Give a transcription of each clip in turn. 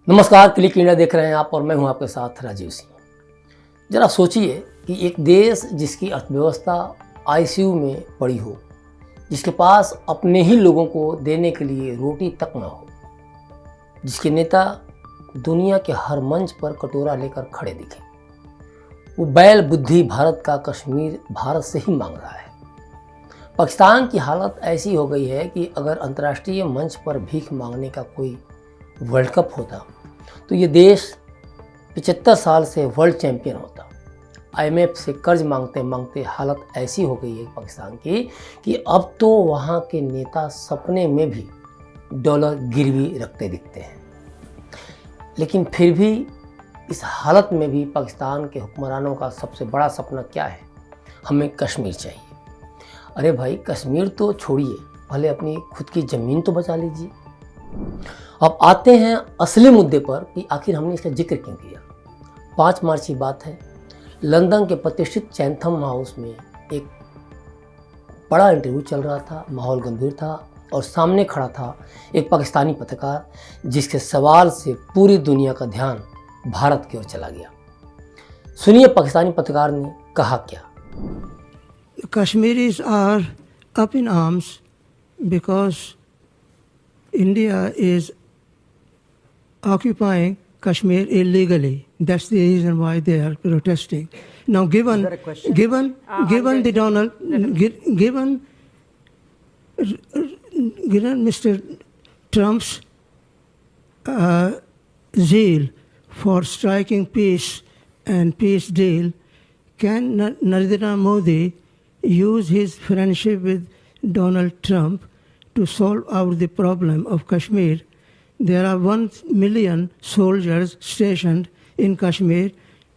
नमस्कार, click India देख रहे हैं आप और मैं हूं आपके साथ राजीव सिंह। जरा सोचिए कि एक देश जिसकी अर्थव्यवस्था आईसीयू में पड़ी हो, जिसके पास अपने ही लोगों को देने के लिए रोटी तक न हो, जिसके नेता दुनिया के हर मंच पर कटोरा लेकर खड़े दिखे, वो बैल बुद्धि भारत का कश्मीर भारत से ही मांग रहा है। पाकिस्तान की हालत ऐसी हो गई है कि अगर अंतर्राष्ट्रीय मंच पर भीख मांगने का कोई वर्ल्ड कप होता तो ये देश 75 साल से वर्ल्ड चैंपियन होता। आईएमएफ से कर्ज मांगते मांगते हालत ऐसी हो गई है पाकिस्तान की कि अब तो वहाँ के नेता सपने में भी डॉलर गिरवी रखते दिखते हैं। लेकिन फिर भी इस हालत में भी पाकिस्तान के हुक्मरानों का सबसे बड़ा सपना क्या है? हमें कश्मीर चाहिए। अरे भाई, कश्मीर तो छोड़िए, भले अपनी खुद की ज़मीन तो बचा लीजिए। अब आते हैं असली मुद्दे पर कि आखिर हमने इसका जिक्र क्यों किया। 5 मार्च की बात है, लंदन के प्रतिष्ठित चैथम हाउस में एक बड़ा इंटरव्यू चल रहा था। माहौल गंभीर था और सामने खड़ा था एक पाकिस्तानी पत्रकार, जिसके सवाल से पूरी दुनिया का ध्यान भारत की ओर चला गया। सुनिए पाकिस्तानी पत्रकार ने कहा क्या। Kashmiris are up in arms because India is occupying Kashmir illegally. That's the reason why they are protesting. Now, given Mr. Trump's zeal for striking peace and peace deal, can Narendra Modi use his friendship with Donald Trump to solve out the problem of Kashmir? There are 1 million soldiers stationed in Kashmir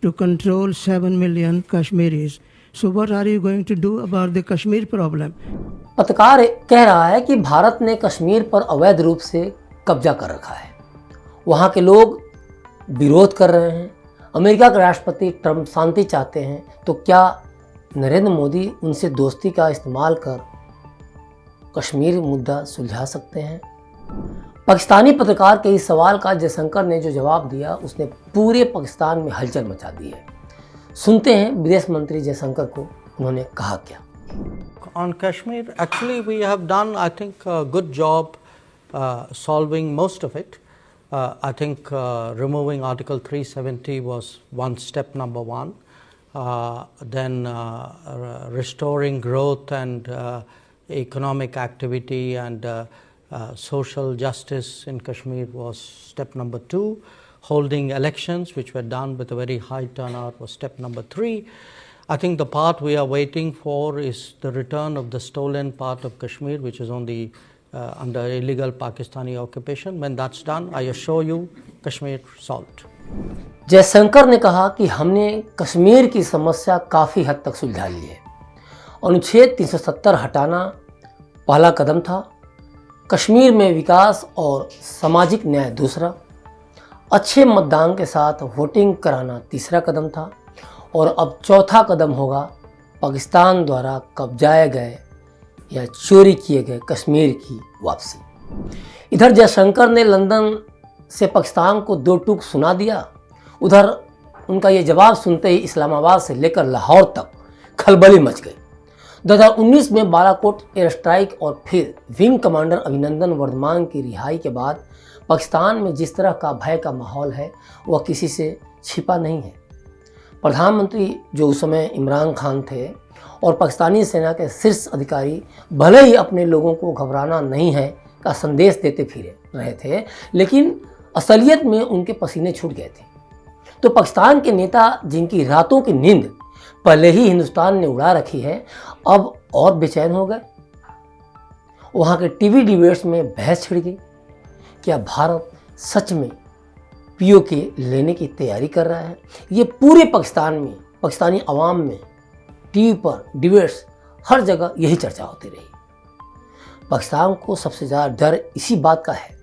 to control 7 million Kashmiris. So what are you going to do about the Kashmir problem? पत्रकार कह रहा है कि भारत ने कश्मीर पर अवैध रूप से कब्जा कर रखा है। वहाँ के लोग विरोध कर रहे हैं। अमेरिका के राष्ट्रपति ट्रंप शांति चाहते हैं, तो क्या नरेंद्र मोदी उनसे दोस्ती का इस्तेमाल कर कश्मीर मुद्दा सुलझा सकते हैं? पाकिस्तानी पत्रकार के इस सवाल का जयशंकर ने जो जवाब दिया, उसने पूरे पाकिस्तान में हलचल मचा दी है। सुनते हैं विदेश मंत्री जयशंकर को उन्होंने कहा क्या। On Kashmir, actually we have done, I think, a good job solving most of it. I think removing Article 370 was step number one. Then restoring growth and economic activity and social justice in Kashmir was step number 2. Holding elections, which were done with a very high turnout, was step number 3. I think the part we are waiting for is the return of the stolen part of Kashmir, which is on the under illegal Pakistani occupation. When that's done, I assure you, Kashmir solved. Jaishankar ने कहा कि हमने कश्मीर की समस्या काफ़ी हद तक सुलझा ली है। अनुच्छेद 370 हटाना पहला कदम था, कश्मीर में विकास और सामाजिक न्याय दूसरा, अच्छे मतदान के साथ वोटिंग कराना तीसरा कदम था, और अब चौथा कदम होगा पाकिस्तान द्वारा कब्जाए गए या चोरी किए गए कश्मीर की वापसी। इधर जयशंकर ने लंदन से पाकिस्तान को 2 टूक सुना दिया। उधर उनका ये जवाब सुनते ही इस्लामाबाद से लेकर लाहौर तक खलबली मच गई। 2019 में बालाकोट एयर स्ट्राइक और फिर विंग कमांडर अभिनंदन वर्धमान की रिहाई के बाद पाकिस्तान में जिस तरह का भय का माहौल है, वह किसी से छिपा नहीं है। प्रधानमंत्री जो उस समय इमरान खान थे और पाकिस्तानी सेना के शीर्ष अधिकारी भले ही अपने लोगों को घबराना नहीं है का संदेश देते फिरे रहे थे, लेकिन असलियत में उनके पसीने छूट गए थे। तो पाकिस्तान के नेता जिनकी रातों की नींद पहले ही हिंदुस्तान ने उड़ा रखी है, अब और बेचैन हो गए। वहाँ के टीवी डिबेट्स में बहस छिड़ गई। क्या भारत सच में पीओके लेने की तैयारी कर रहा है? ये पूरे पाकिस्तान में, पाकिस्तानी अवाम में, टीवी पर डिबेट्स हर जगह यही चर्चा होती रही। पाकिस्तान को सबसे ज़्यादा डर इसी बात का है।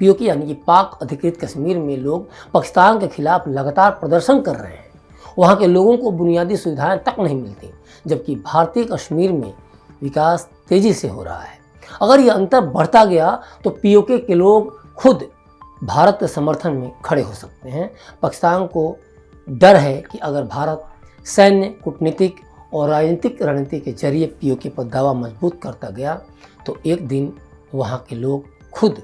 पीओके यानी कि पाक अधिकृत कश्मीर में लोग पाकिस्तान के खिलाफ लगातार प्रदर्शन कर रहे हैं। वहाँ के लोगों को बुनियादी सुविधाएं तक नहीं मिलती, जबकि भारतीय कश्मीर में विकास तेज़ी से हो रहा है। अगर ये अंतर बढ़ता गया तो पीओके के लोग खुद भारत के समर्थन में खड़े हो सकते हैं। पाकिस्तान को डर है कि अगर भारत सैन्य, कूटनीतिक और राजनीतिक रणनीति के जरिए पीओके पर दावा मजबूत करता गया तो एक दिन वहाँ के लोग खुद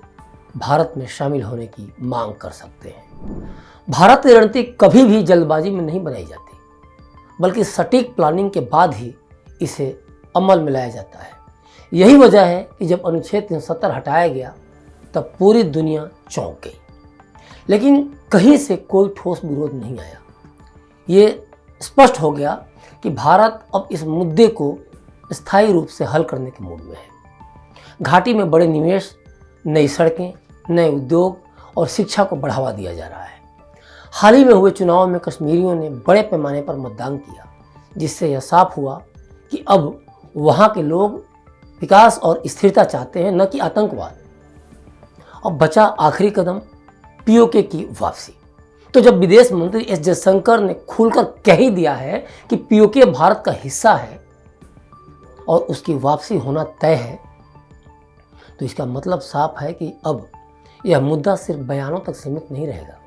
भारत में शामिल होने की मांग कर सकते हैं। भारत की रणनीति कभी भी जल्दबाजी में नहीं बनाई जाती, बल्कि सटीक प्लानिंग के बाद ही इसे अमल में लाया जाता है। यही वजह है कि जब अनुच्छेद 370 हटाया गया तब पूरी दुनिया चौंक गई, लेकिन कहीं से कोई ठोस विरोध नहीं आया। ये स्पष्ट हो गया कि भारत अब इस मुद्दे को स्थायी रूप से हल करने के मूड में है। घाटी में बड़े निवेश, नई सड़कें, नए उद्योग और शिक्षा को बढ़ावा दिया जा रहा है। हाल ही में हुए चुनाव में कश्मीरियों ने बड़े पैमाने पर मतदान किया, जिससे यह साफ हुआ कि अब वहाँ के लोग विकास और स्थिरता चाहते हैं, न कि आतंकवाद। अब बचा आखिरी कदम, पीओके की वापसी। तो जब विदेश मंत्री एस जयशंकर ने खुलकर कह ही दिया है कि पीओके भारत का हिस्सा है और उसकी वापसी होना तय है, तो इसका मतलब साफ है कि अब यह मुद्दा सिर्फ बयानों तक सीमित नहीं रहेगा,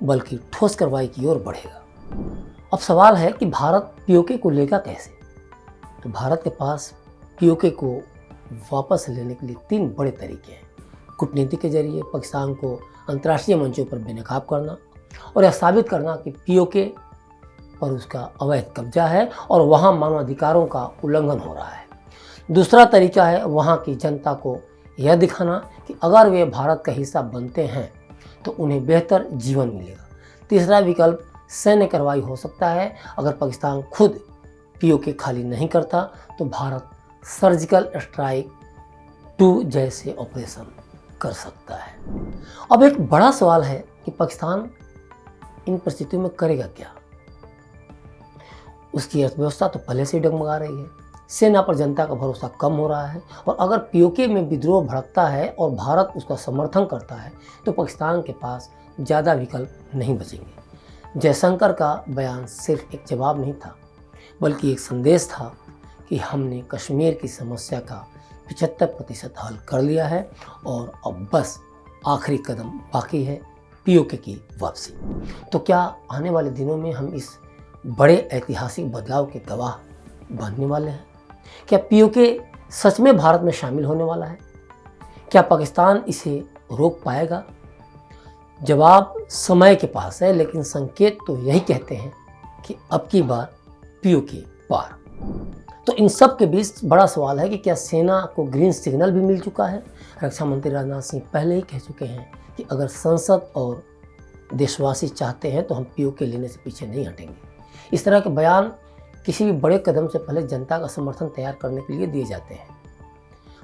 बल्कि ठोस कार्रवाई की ओर बढ़ेगा। अब सवाल है कि भारत पीओके को लेगा कैसे? तो भारत के पास पीओके को वापस लेने के लिए 3 बड़े तरीके हैं। कूटनीति के जरिए पाकिस्तान को अंतर्राष्ट्रीय मंचों पर बेनकाब करना और यह साबित करना कि पीओके पर उसका अवैध कब्जा है और वहाँ मानवाधिकारों का उल्लंघन हो रहा है। दूसरा तरीका है वहाँ की जनता को यह दिखाना कि अगर वे भारत का हिस्सा बनते हैं तो उन्हें बेहतर जीवन मिलेगा। तीसरा विकल्प सैन्य कार्रवाई हो सकता है। अगर पाकिस्तान खुद पीओके खाली नहीं करता तो भारत सर्जिकल स्ट्राइक 2 जैसे ऑपरेशन कर सकता है। अब एक बड़ा सवाल है कि पाकिस्तान इन परिस्थितियों में करेगा क्या? उसकी अर्थव्यवस्था तो पहले से ही डगमगा रही है, सेना पर जनता का भरोसा कम हो रहा है और अगर पीओके में विद्रोह भड़कता है और भारत उसका समर्थन करता है तो पाकिस्तान के पास ज़्यादा विकल्प नहीं बचेंगे। जयशंकर का बयान सिर्फ एक जवाब नहीं था, बल्कि एक संदेश था कि हमने कश्मीर की समस्या का 75% हल कर लिया है और अब बस आखिरी कदम बाकी है, पीओके की वापसी। तो क्या आने वाले दिनों में हम इस बड़े ऐतिहासिक बदलाव के गवाह बनने वाले हैं? क्या पीओके सच में भारत में शामिल होने वाला है? क्या पाकिस्तान इसे रोक पाएगा? जवाब समय के पास है, लेकिन संकेत तो यही कहते हैं कि अब की बार पीओके पार। तो इन सब के बीच बड़ा सवाल है कि क्या सेना को ग्रीन सिग्नल भी मिल चुका है? रक्षा मंत्री राजनाथ सिंह पहले ही कह चुके हैं कि अगर संसद और देशवासी चाहते हैं तो हम पीओके लेने से पीछे नहीं हटेंगे। इस तरह के बयान किसी भी बड़े कदम से पहले जनता का समर्थन तैयार करने के लिए दिए जाते हैं।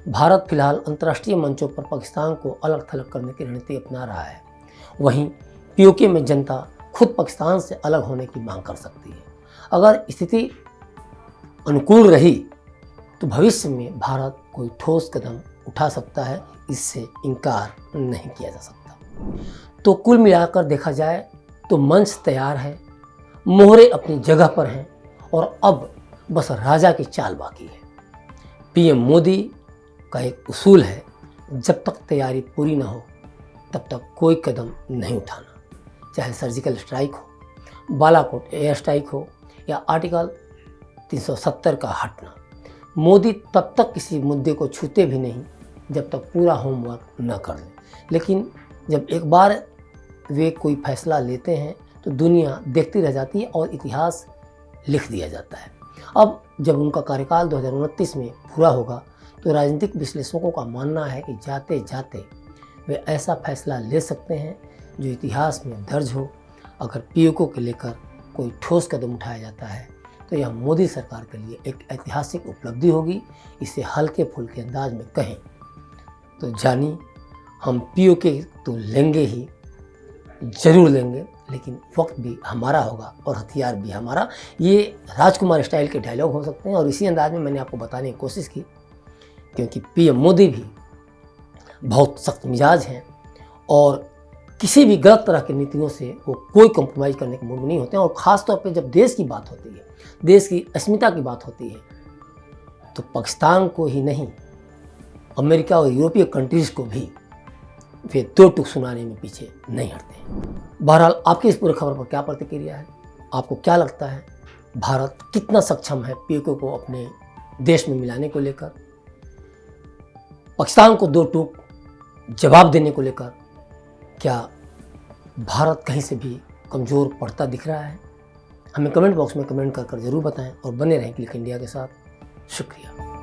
भारत फिलहाल अंतर्राष्ट्रीय मंचों पर पाकिस्तान को अलग थलग करने की रणनीति अपना रहा है। वहीं पीओके में जनता खुद पाकिस्तान से अलग होने की मांग कर सकती है। अगर स्थिति अनुकूल रही तो भविष्य में भारत कोई ठोस कदम उठा सकता है, इससे इनकार नहीं किया जा सकता। तो कुल मिलाकर देखा जाए तो मंच तैयार है, मोहरे अपनी जगह पर हैं और अब बस राजा की चाल बाकी है। पीएम मोदी का एक उसूल है, जब तक तैयारी पूरी ना हो तब तक कोई कदम नहीं उठाना। चाहे सर्जिकल स्ट्राइक हो, बालाकोट एयर स्ट्राइक हो या आर्टिकल 370 का हटना, मोदी तब तक किसी मुद्दे को छूते भी नहीं जब तक पूरा होमवर्क न कर लें। लेकिन जब एक बार वे कोई फैसला लेते हैं तो दुनिया देखती रह जाती है और इतिहास लिख दिया जाता है। अब जब उनका कार्यकाल 2029 में पूरा होगा तो राजनीतिक विश्लेषकों का मानना है कि जाते जाते वे ऐसा फैसला ले सकते हैं जो इतिहास में दर्ज हो। अगर पीओके को लेकर कोई ठोस कदम उठाया जाता है तो यह मोदी सरकार के लिए एक ऐतिहासिक उपलब्धि होगी। इसे हल्के फुल्के अंदाज में कहें तो जानी हम पीओके तो लेंगे ही, जरूर लेंगे, लेकिन वक्त भी हमारा होगा और हथियार भी हमारा। ये राजकुमार स्टाइल के डायलॉग हो सकते हैं और इसी अंदाज में मैंने आपको बताने की कोशिश की, क्योंकि पीएम मोदी भी बहुत सख्त मिजाज हैं और किसी भी गलत तरह की नीतियों से वो कोई कॉम्प्रोमाइज़ करने के मूड में नहीं होते हैं। और ख़ास तौर पे जब देश की बात होती है, देश की अस्मिता की बात होती है, तो पाकिस्तान को ही नहीं, अमेरिका और यूरोपीय कंट्रीज़ को भी वे दो टूक सुनाने में पीछे नहीं हटते। बहरहाल आपकी इस पूरी खबर पर क्या प्रतिक्रिया है? आपको क्या लगता है भारत कितना सक्षम है पीओके को अपने देश में मिलाने को लेकर, पाकिस्तान को दो टूक जवाब देने को लेकर? क्या भारत कहीं से भी कमज़ोर पड़ता दिख रहा है? हमें कमेंट बॉक्स में कमेंट कर ज़रूर बताएं और बने रहें क्लिक इंडिया के साथ। शुक्रिया।